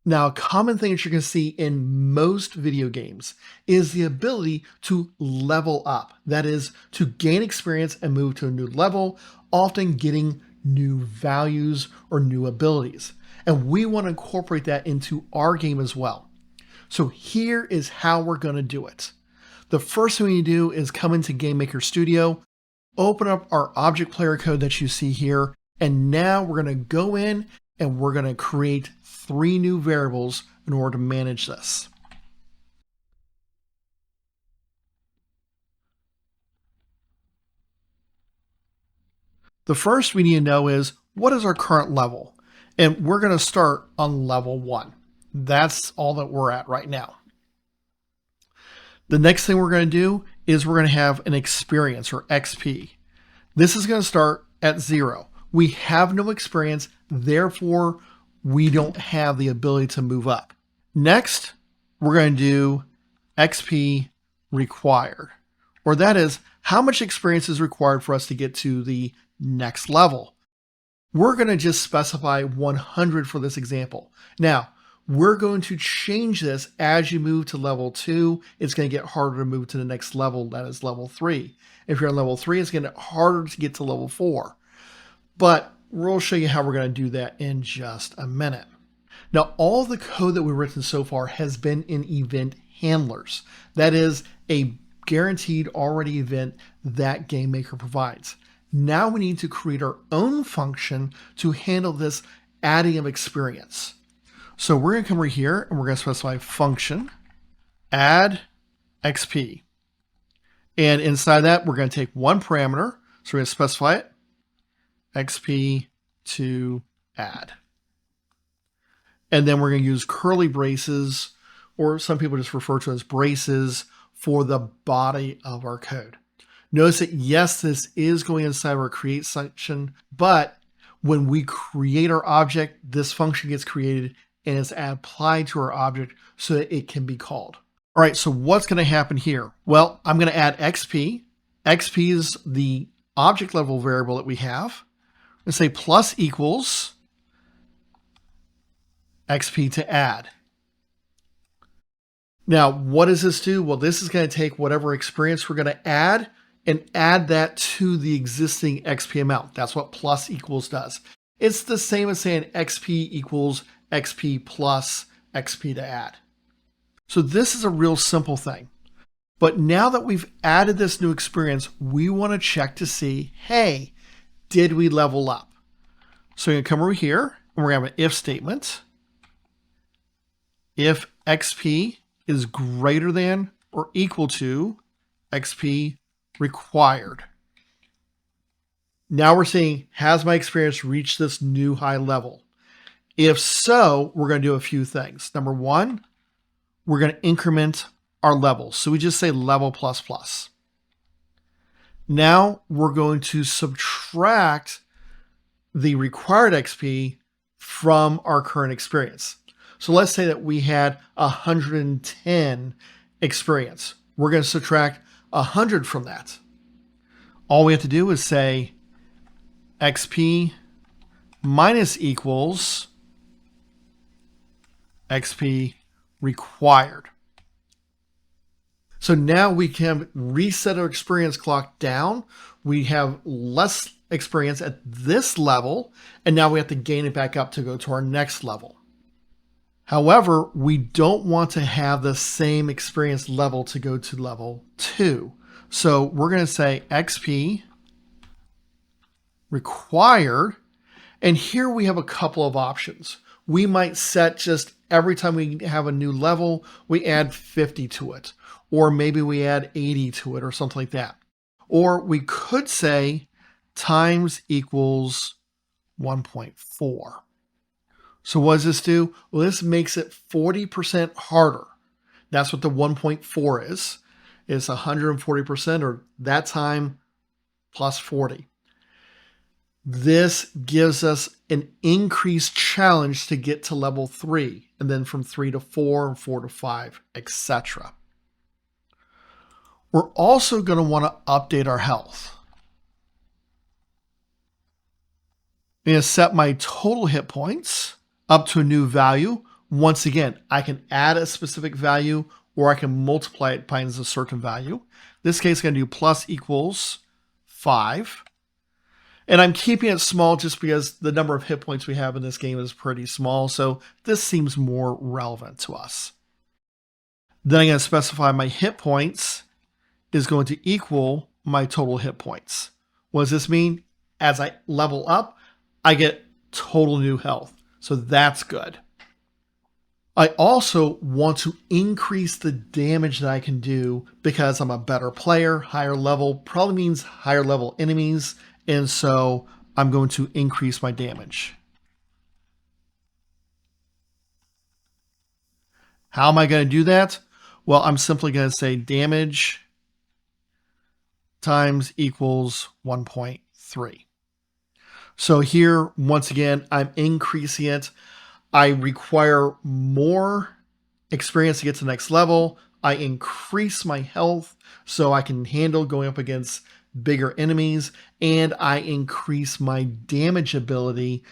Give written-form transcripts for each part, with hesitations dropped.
Now, a common thing that you're going to see in most video games is the ability to level up. That is, to gain experience and move to a new level, often getting new values or new abilities. And we want to incorporate that into our game as well. So here is how we're going to do it. The first thing we need to do is come into GameMaker Studio, open up our object player code that you see here, and now we're going to go in and we're going to create 3 new variables in order to manage this. The first we need to know is, what is our current level? And we're going to start on level 1. That's all that we're at right now. The next thing we're going to do is we're going to have an experience, or XP. This is going to start at 0. We have no experience, therefore we don't have the ability to move up. Next, we're going to do XP required, or that is how much experience is required for us to get to the next level. We're going to just specify 100 for this example. Now, we're going to change this as you move to level 2. It's going to get harder to move to the next level, that is level 3. If you're on level 3, it's going to get harder to get to level 4. But we'll show you how we're going to do that in just a minute. Now, all the code that we've written so far has been in event handlers. That is a guaranteed already event that GameMaker provides. Now we need to create our own function to handle this adding of experience. So we're going to come over here and we're going to specify function add XP. And inside that, we're going to take one parameter. So we're going to specify it, XP to add. And then we're going to use curly braces, or some people just refer to as braces, for the body of our code. Notice that yes, this is going inside of our create section, but when we create our object, this function gets created and it's applied to our object so that it can be called. All right, so what's going to happen here? Well, I'm going to add XP. XP is the object level variable that we have. Let's say plus equals XP to add. Now, what does this do? Well, this is going to take whatever experience we're going to add and add that to the existing XP amount. That's what plus equals does. It's the same as saying XP equals XP plus XP to add. So this is a real simple thing. But now that we've added this new experience, we want to check to see, hey, did we level up? So we're going to come over here and we're going to have an if statement. If XP is greater than or equal to XP required. Now we're saying, has my experience reached this new high level? If so, we're going to do a few things. Number one, we're going to increment our levels. So we just say level plus plus. Now we're going to subtract the required XP from our current experience. So let's say that we had 110 experience. We're going to subtract 100 from that. All we have to do is say XP minus equals XP required. So now we can reset our experience clock down. We have less experience at this level, and now we have to gain it back up to go to our next level. However, we don't want to have the same experience level to go to level 2. So we're going to say XP required, and here we have a couple of options. We might set just every time we have a new level, we add 50 to it, or maybe we add 80 to it or something like that. Or we could say times equals 1.4. So what does this do? Well, this makes it 40% harder. That's what the 1.4 is. It's 140%, or that time plus 40. This gives us an increased challenge to get to level 3, and then from 3 to 4, and 4 to 5, etc. We're also going to want to update our health. I'm going to set my total hit points up to a new value, Once again, I can add a specific value or I can multiply it times a certain value. This case, I'm going to do plus equals 5. And I'm keeping it small just because the number of hit points we have in this game is pretty small. So this seems more relevant to us. Then I'm going to specify my hit points is going to equal my total hit points. What does this mean? As I level up, I get total new health. So that's good. I also want to increase the damage that I can do because I'm a better player. Higher level probably means higher level enemies. And so I'm going to increase my damage. How am I going to do that? Well, I'm simply going to say damage times equals 1.3. So here, once again, I'm increasing it. I require more experience to get to the next level. I increase my health so I can handle going up against bigger enemies, and I increase my damage ability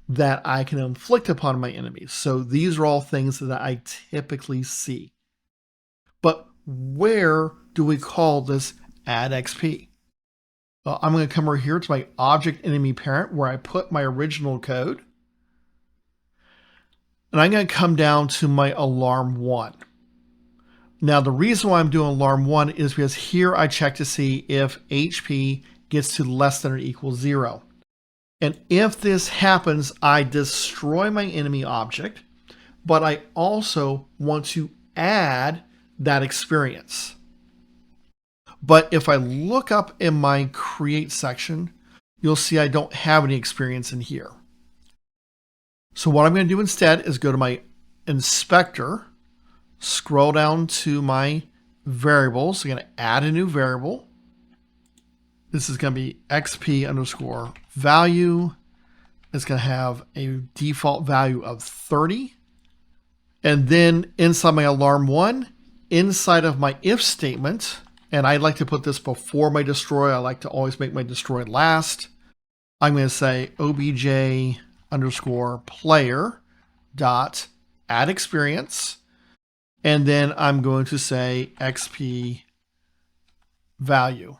that I can inflict upon my enemies. So these are all things that I typically see. But where do we call this add XP? Well, I'm going to come over here to my object enemy parent where I put my original code. And I'm going to come down to my alarm 1. Now, the reason why I'm doing alarm 1 is because here I check to see if HP gets to less than or equals 0. And if this happens, I destroy my enemy object, but I also want to add that experience. But if I look up in my create section, you'll see I don't have any experience in here. So what I'm going to do instead is go to my inspector, scroll down to my variables. I'm going to add a new variable. This is going to be XP underscore value. It's going to have a default value of 30. And then inside my alarm 1, inside of my if statement, and I like to put this before my destroy. I like to always make my destroy last. I'm going to say obj underscore player dot add experience. And then I'm going to say XP value.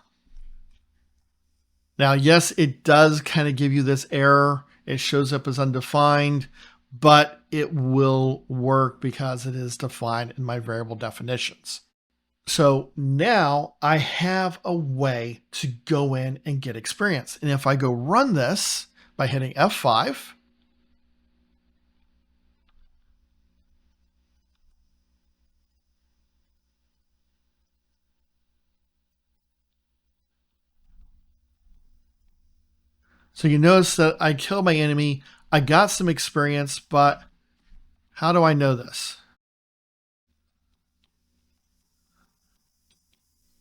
Now, yes, it does kind of give you this error. It shows up as undefined, but it will work because it is defined in my variable definitions. So now I have a way to go in and get experience. And if I go run this by hitting F5, so you notice that I killed my enemy. I got some experience, but how do I know this?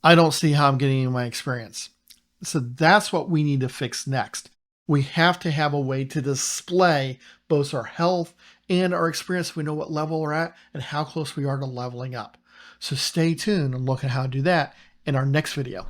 I don't see how I'm getting my experience. So that's what we need to fix next. We have to have a way to display both our health and our experience so we know what level we're at and how close we are to leveling up. So stay tuned and look at how to do that in our next video.